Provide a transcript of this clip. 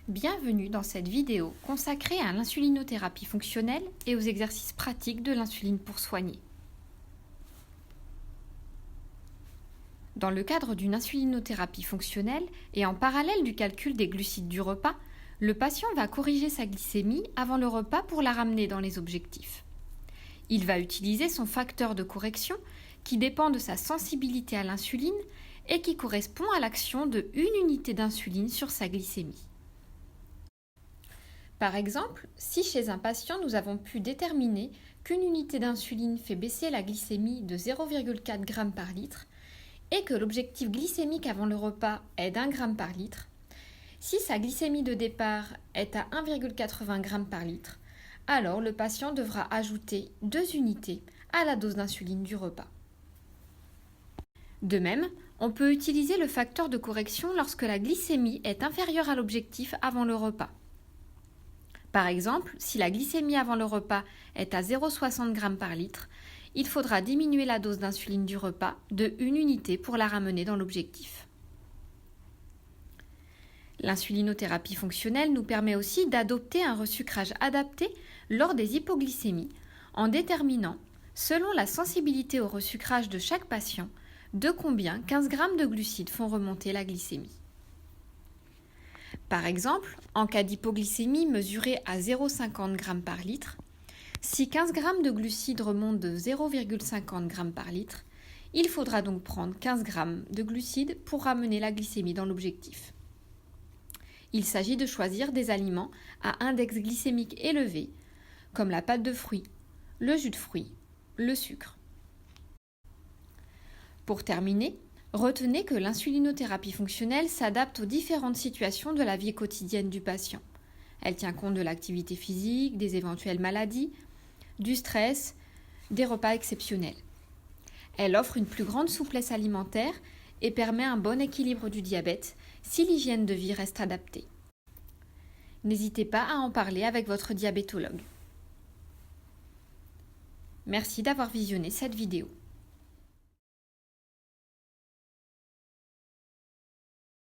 Bienvenue dans cette vidéo consacrée à l'insulinothérapie fonctionnelle et aux exercices pratiques de l'insuline pour soigner. Dans le cadre d'une insulinothérapie fonctionnelle et en parallèle du calcul des glucides du repas, le patient va corriger sa glycémie avant le repas pour la ramener dans les objectifs. Il va utiliser son facteur de correction qui dépend de sa sensibilité à l'insuline et qui correspond à l'action de 1 unité d'insuline sur sa glycémie. Par exemple, si chez un patient nous avons pu déterminer qu'une unité d'insuline fait baisser la glycémie de 0,4 g par litre et que l'objectif glycémique avant le repas est d'1 g par litre, si sa glycémie de départ est à 1,80 g par litre, alors le patient devra ajouter 2 unités à la dose d'insuline du repas. De même, on peut utiliser le facteur de correction lorsque la glycémie est inférieure à l'objectif avant le repas. Par exemple, si la glycémie avant le repas est à 0,60 g par litre, il faudra diminuer la dose d'insuline du repas de 1 unité pour la ramener dans l'objectif. L'insulinothérapie fonctionnelle nous permet aussi d'adopter un resucrage adapté lors des hypoglycémies en déterminant, selon la sensibilité au resucrage de chaque patient, de combien 15 g de glucides font remonter la glycémie. Par exemple, en cas d'hypoglycémie mesurée à 0,50 g par litre, si 15 g de glucides remontent de 0,50 g par litre, il faudra donc prendre 15 g de glucides pour ramener la glycémie dans l'objectif. Il s'agit de choisir des aliments à index glycémique élevé, comme la pâte de fruits, le jus de fruits, le sucre. Pour terminer, retenez que l'insulinothérapie fonctionnelle s'adapte aux différentes situations de la vie quotidienne du patient. Elle tient compte de l'activité physique, des éventuelles maladies, du stress, des repas exceptionnels. Elle offre une plus grande souplesse alimentaire et permet un bon équilibre du diabète si l'hygiène de vie reste adaptée. N'hésitez pas à en parler avec votre diabétologue. Merci d'avoir visionné cette vidéo.